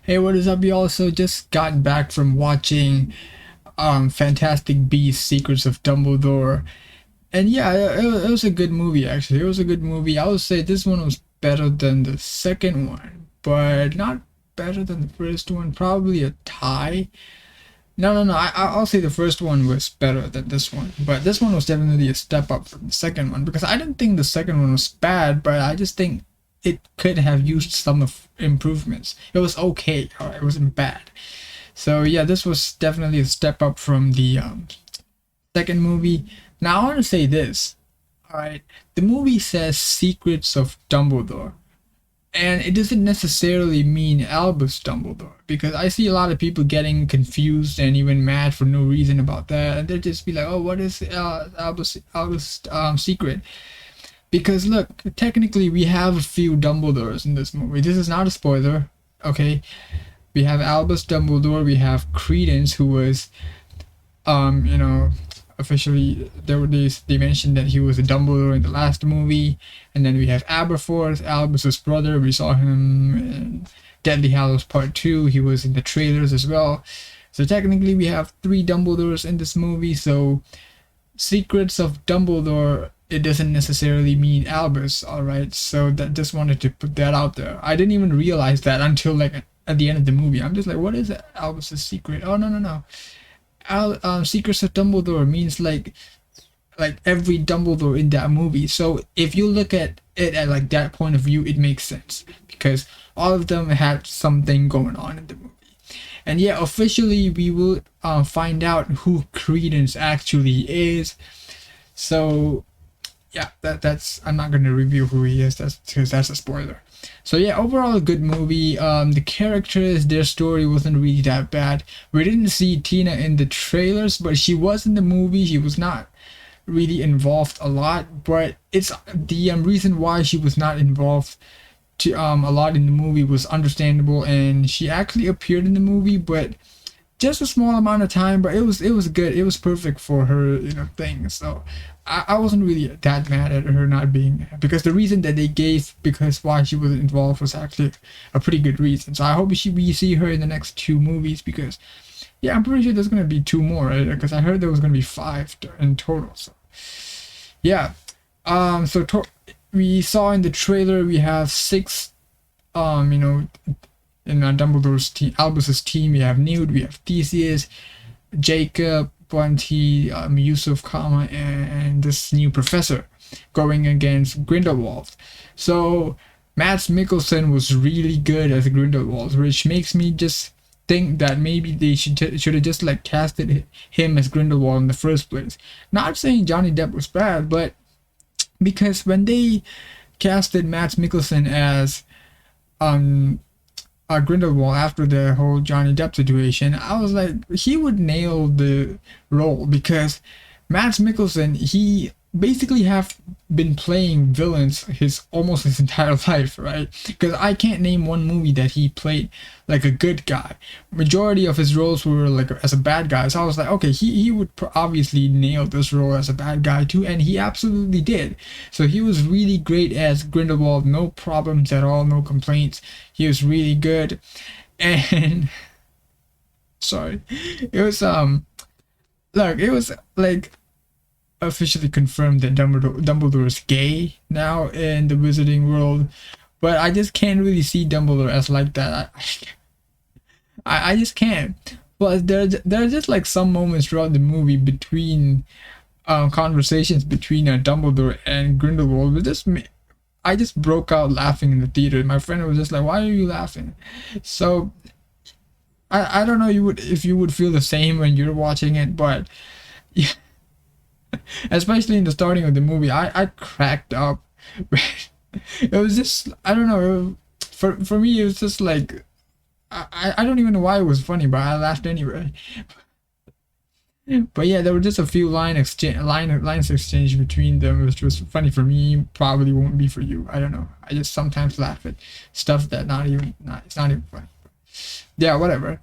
Hey, what is up, y'all? So just got back from watching Fantastic Beasts: Secrets of Dumbledore, and yeah, it was a good movie actually. It was a good movie. I would say this one was better than the second one, but not better than the first one. Probably a tie. No. I'll say the first one was better than this one, but this one was definitely a step up from the second one because I didn't think the second one was bad, but I just think it could have used some of improvements. It was okay, alright, it wasn't bad. So yeah, this was definitely a step up from the second movie. Now I want to say this, alright, the movie says Secrets of Dumbledore. And it doesn't necessarily mean Albus Dumbledore, because I see a lot of people getting confused and even mad for no reason about that. And they'll just be like, "Oh, what is Albus secret?" Because look, technically we have a few Dumbledores in this movie. This is not a spoiler, okay? We have Albus Dumbledore. We have Credence, who was, you know, officially they mentioned that he was a Dumbledore in the last movie, and then we have Aberforth, Albus's brother. We saw him in Deadly Hallows Part 2. He was in the trailers as well. So technically we have three Dumbledores in this movie. So Secrets of Dumbledore, it doesn't necessarily mean Albus, alright? So that just wanted to put that out there. I didn't even realize that until like at the end of the movie. I'm just like, what is Albus's secret? Oh, no. Secrets of Dumbledore means like every Dumbledore in that movie. So if you look at it at like that point of view, it makes sense because all of them had something going on in the movie. And yeah, officially we will find out who Credence actually is. So yeah, that's I'm not gonna review who he is. That's because that's a spoiler. So yeah, overall a good movie. The characters, their story wasn't really that bad. We didn't see Tina in the trailers, but she was in the movie. She was not really involved a lot, but it's the reason why she was not involved to a lot in the movie was understandable, and she actually appeared in the movie, but just a small amount of time. But it was good. It was perfect for her, thing. So I wasn't really that mad at her not being, because the reason that they gave because why she wasn't involved was actually a pretty good reason. So I hope we see her in the next two movies, because yeah, I'm pretty sure there's gonna be two more, right? Because I heard there was gonna be five in total. So yeah, we saw in the trailer we have six, in Dumbledore's team, Albus's team. We have Newt, we have Theseus, Jacob, Bunty, Yusuf Kama, and this new professor going against Grindelwald. So Mads Mikkelsen was really good as Grindelwald, which makes me just think that maybe they should have just like casted him as Grindelwald in the first place. Not saying Johnny Depp was bad, but because when they casted Mads Mikkelsen as Grindelwald after the whole Johnny Depp situation, I was like, he would nail the role, because Mads Mikkelsen, he basically have been playing villains almost his entire life, right? Because I can't name one movie that he played like a good guy. Majority of his roles were like as a bad guy. So I was like, okay, he would obviously nail this role as a bad guy too, and he absolutely did. So he was really great as Grindelwald, no problems at all, no complaints. He was really good, and sorry, it was look, it was like officially confirmed that Dumbledore is gay now in the wizarding world, but I just can't really see Dumbledore as like that. I just can't. But there are just like some moments throughout the movie between conversations between Dumbledore and Grindelwald. I just broke out laughing in the theater. My friend was just like, "Why are you laughing?" So I don't know if you would feel the same when you're watching it, but yeah, especially in the starting of the movie, I cracked up. It was just, I don't know, for me it was just like, I don't even know why it was funny, but I laughed anyway. But yeah, there were just a few lines exchange between them, which was funny for me. Probably won't be for you. I don't know. I just sometimes laugh at stuff that it's not even funny. Yeah, whatever.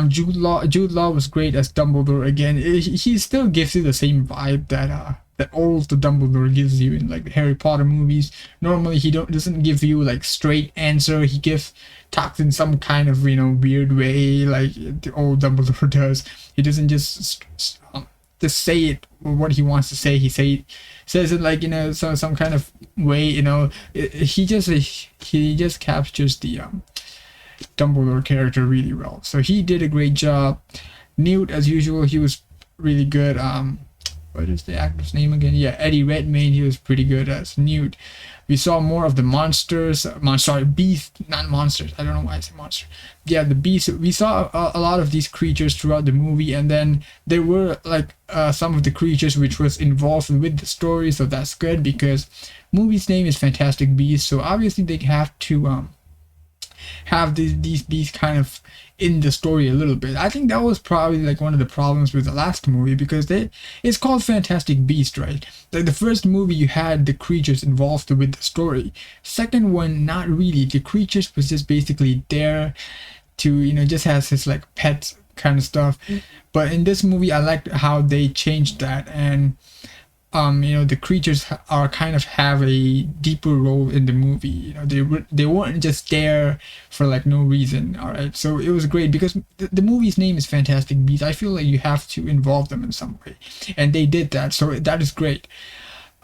Jude Law was great as Dumbledore again. He still gives you the same vibe that that old Dumbledore gives you in like the Harry Potter movies. Normally he don't doesn't give you like straight answer. He gives talks in some kind of weird way like the old Dumbledore does. He doesn't just say it what he wants to say. Says it like some kind of way. He just captures the Dumbledore character really well. So he did a great job. Newt, as usual, he was really good. What is the actor's name again? Yeah, Eddie Redmayne. He was pretty good as Newt. We saw more of the monsters. Sorry, beast, not monsters. I don't know why I say monster. Yeah, the beast. We saw a lot of these creatures throughout the movie, and then there were like some of the creatures which was involved with the story. So that's good because movie's name is Fantastic Beasts. So obviously they have to have these kind of in the story a little bit. I think that was probably like one of the problems with the last movie because it's called Fantastic Beast, right? Like the first movie you had the creatures involved with the story. Second one, not really. The creatures was just basically there to just has his like pets kind of stuff. But in this movie I liked how they changed that, and the creatures are kind of have a deeper role in the movie. They weren't just there for like no reason. All right, so it was great because the movie's name is Fantastic Beasts. I feel like you have to involve them in some way, and they did that. So that is great.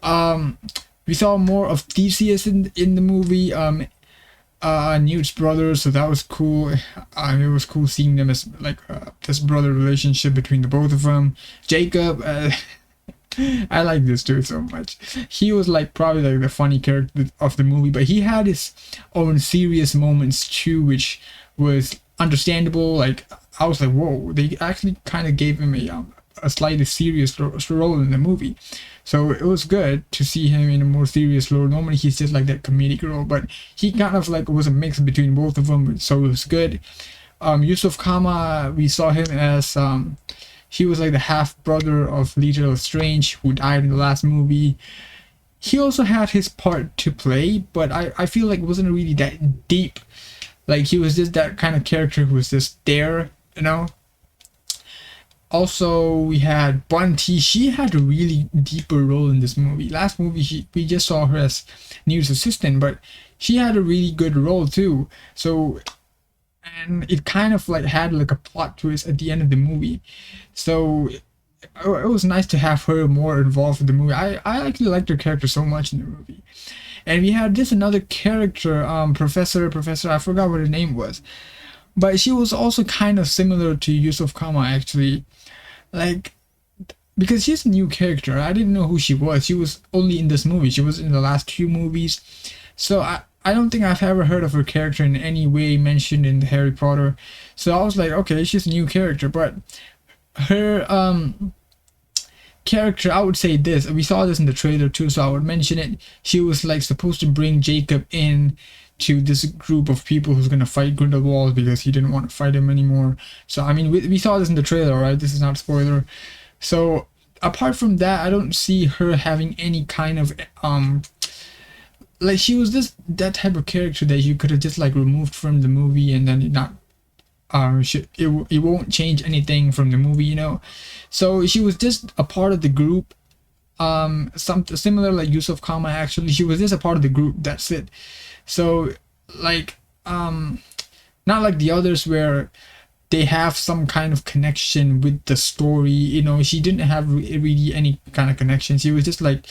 We saw more of Theseus in the movie. Newt's brother, so that was cool. It was cool seeing them as like this brother relationship between the both of them. Jacob. I like this dude so much. He was like probably like the funny character of the movie, but he had his own serious moments too, which was understandable. Like I was like, whoa, they actually kind of gave him a slightly serious role in the movie. So it was good to see him in a more serious role. Normally he's just like that comedic role, but he kind of like was a mix between both of them, so it was good. Yusuf Kama, we saw him as he was like the half brother of Lieutenant Lestrange, who died in the last movie. He also had his part to play, but I feel like it wasn't really that deep. Like he was just that kind of character who was just there. Also, we had Bunty. She had a really deeper role in this movie. Last movie, we just saw her as Newt's assistant, but she had a really good role too. So, and it kind of like had like a plot twist at the end of the movie. So it was nice to have her more involved in the movie. I actually liked her character so much in the movie. And we had this another character, Professor, I forgot what her name was. But she was also kind of similar to Yusuf Kama actually. Like, because she's a new character. I didn't know who she was. She was only in this movie. She was in the last two movies. So I don't think I've ever heard of her character in any way mentioned in the Harry Potter. So I was like, okay, she's a new character. But her character, I would say this. We saw this in the trailer too, so I would mention it. She was like supposed to bring Jacob in to this group of people who's gonna fight Grindelwald because he didn't want to fight him anymore. So I mean, we saw this in the trailer, right? This is not a spoiler. So apart from that, I don't see her having any kind of like she was just that type of character that you could have just like removed from the movie and then it won't change anything from the movie. So she was just a part of the group. Something similar like Yusuf Kama actually. She was just a part of the group. That's it. So like not like the others where they have some kind of connection with the story. She didn't have really any kind of connection. She was just like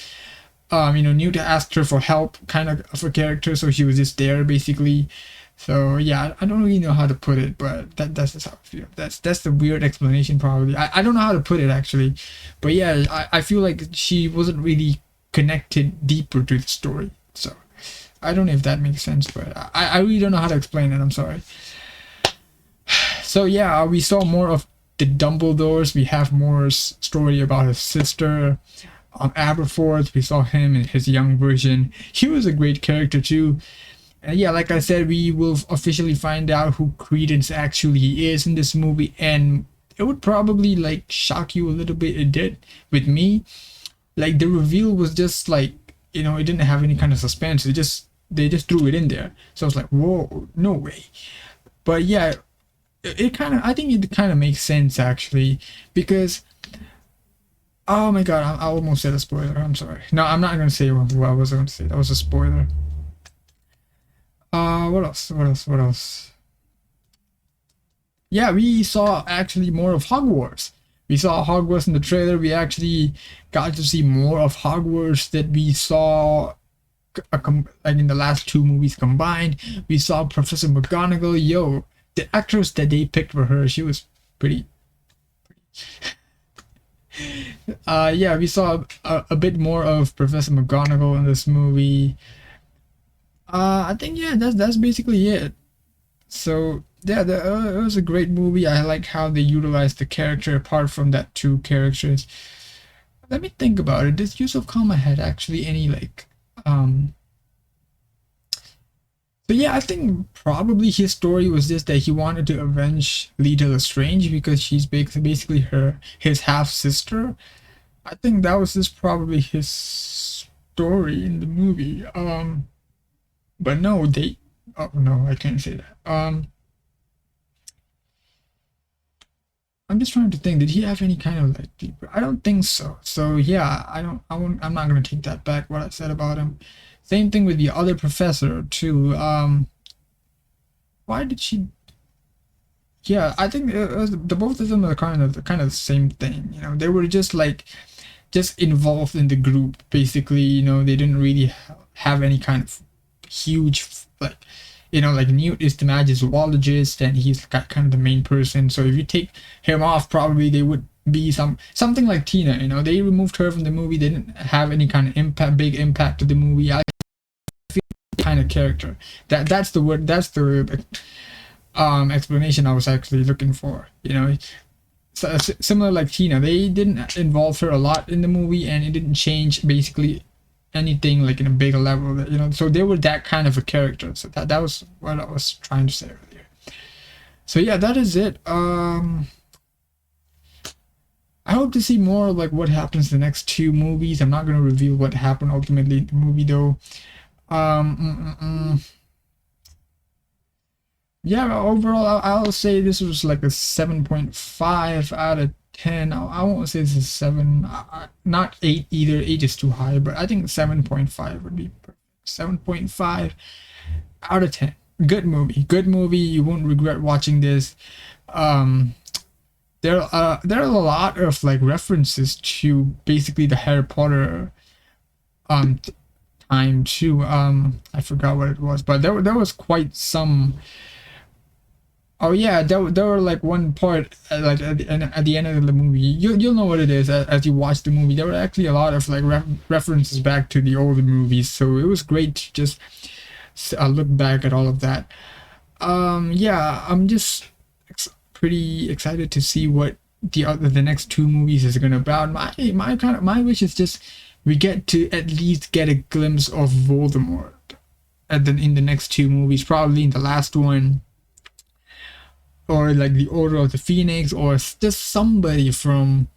Newt asked her for help kind of a character, so she was just there basically. So yeah, I don't really know how to put it, but that's just how I feel. That's the weird explanation probably. I don't know how to put it actually, but yeah, I feel like she wasn't really connected deeper to the story. So I don't know if that makes sense, but I really don't know how to explain it. I'm sorry. So yeah, we saw more of the Dumbledores. We have more story about his sister, Aberforth. We saw him in his young version. He was a great character too. And yeah, like I said, we will officially find out who Credence actually is in this movie, and it would probably like shock you a little bit. It did with me. Like the reveal was just like it didn't have any kind of suspense. They just threw it in there. So I was like, whoa, no way. But yeah, I think it kind of makes sense actually, because Oh my god, I almost said a spoiler. I'm sorry. No, I'm not gonna say what I was going to say. That was a spoiler. What else? What else? What else? Yeah, we saw actually more of Hogwarts. We saw Hogwarts in the trailer. We actually got to see more of Hogwarts that we saw like in the last two movies combined. We saw Professor McGonagall. Yo, the actress that they picked for her, she was pretty. Yeah, we saw a bit more of Professor McGonagall in this movie. I think yeah, that's basically it. So yeah, it was a great movie. I like how they utilized the character apart from that two characters. Let me think about it. Does Yusuf Kama had actually any like so yeah, I think probably his story was just that he wanted to avenge Lita Lestrange because she's basically his half sister. I think that was just probably his story in the movie. But no, they. Oh no, I can't say that. I'm just trying to think. Did he have any kind of like deeper? I don't think so. So yeah, I don't. I won't. I'm not gonna take that back. What I said about him. Same thing with the other professor too. Why did she? Yeah, I think the both of them are kind of the same thing. You know, they were just like just involved in the group. Basically, you know, they didn't really have any kind of huge like like Newt is the magic zoologist and he's kind of the main person. So if you take him off, probably they would be something like Tina. You know, they removed her from the movie. They didn't have any kind of big impact to the movie. I feel kind of character. That's the word. That's the explanation I was actually looking for. You know, so, similar like Tina, they didn't involve her a lot in the movie, and it didn't change basically anything like in a bigger level. You know, so they were that kind of a character. So that was what I was trying to say earlier. So yeah, that is it. I hope to see more like what happens in the next two movies. I'm not gonna reveal what happened ultimately in the movie though. Um, mm, mm, mm. Yeah, overall, I'll say this was like a 7.5 out of 10. I won't say this is 7, not 8 either. 8 is too high, but I think 7.5 would be perfect. 7.5 out of 10. Good movie. Good movie. You won't regret watching this. Um, there are a lot of like references to basically the Harry Potter um time too. I forgot what it was, but there was quite some. Oh yeah, there were like one part like at the end of the movie. You'll know what it is as you watch the movie. There were actually a lot of like references back to the older movies, so it was great to just look back at all of that. Yeah, I'm just pretty excited to see what the next two movies is gonna about. My wish is just we get to at least get a glimpse of Voldemort in the next two movies, probably in the last one or like the Order of the Phoenix, or just somebody from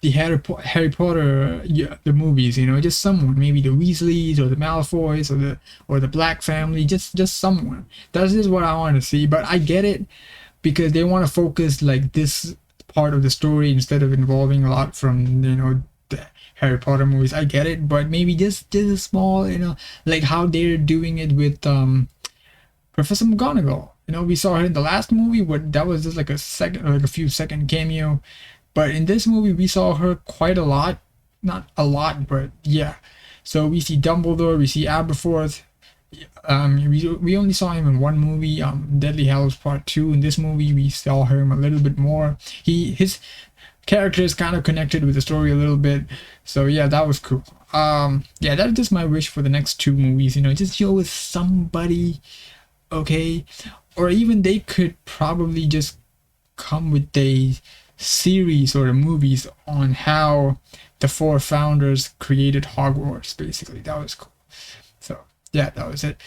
the Harry Potter the movies. You know, just someone, maybe the Weasleys or the Malfoys or the Black family, just someone. That's just what I want to see. But I get it because they want to focus like this part of the story instead of involving a lot from the Harry Potter movies. I get it, but maybe just a small, like how they're doing it with Professor McGonagall. You know, we saw her in the last movie, but that was just like a second, like a few second cameo. But in this movie, we saw her quite a lot. Not a lot, but yeah. So we see Dumbledore, we see Aberforth. We only saw him in one movie, Deadly Hallows Part 2. In this movie, we saw him a little bit more. His character is kind of connected with the story a little bit. So yeah, that was cool. Yeah, that's just my wish for the next two movies. You know, just deal with somebody, okay? Or even they could probably just come with a series or a movies on how the four founders created Hogwarts. Basically, that was cool. So yeah, that was it.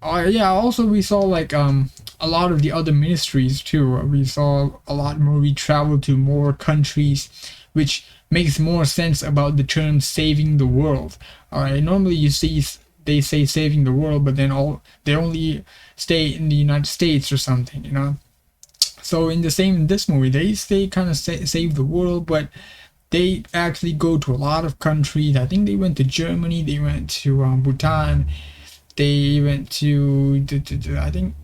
Yeah. Also, we saw like a lot of the other ministries too. We saw a lot more. We traveled to more countries, which makes more sense about the term "saving the world." All right. Normally, you see they say saving the world, but then they only stay in the United States or something. You know. So in this movie, they kind of save the world, but they actually go to a lot of countries. I think they went to Germany, they went to Bhutan, they went to, I think,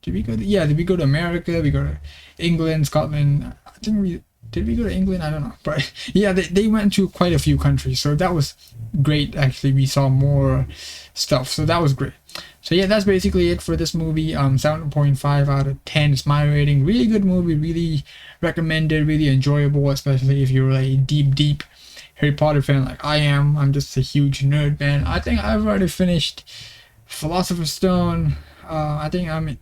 did we go to, yeah, did we go to America? We go to England, Scotland. I think we did we go to England? I don't know. But yeah, they went to quite a few countries. So that was great. Actually, we saw more stuff. So that was great. So yeah, that's basically it for this movie. 7.5 out of 10 is my rating. Really good movie, really recommended, really enjoyable, especially if you're a deep Harry Potter fan like I am. I'm just a huge nerd, man. I think I've already finished Philosopher's Stone. I think I'm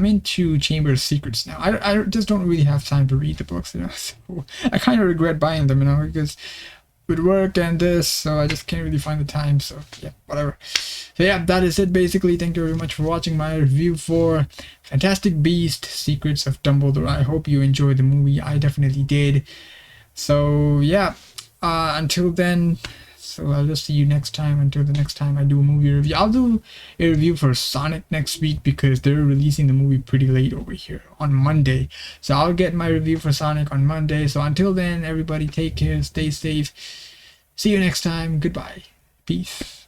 into Chamber of Secrets now. I just don't really have time to read the books, you know. So I kind of regret buying them, you know, because with work and this, so I just can't really find the time. So yeah, whatever. So yeah, that is it basically. Thank you very much for watching my review for Fantastic Beasts: Secrets of Dumbledore. I hope you enjoyed the movie. I definitely did. So yeah, until then, so I'll just see you next time. Until the next time I do a movie review, I'll do a review for Sonic next week because they're releasing the movie pretty late over here on Monday. So I'll get my review for Sonic on Monday. So until then, everybody take care, stay safe. See you next time. Goodbye. Peace.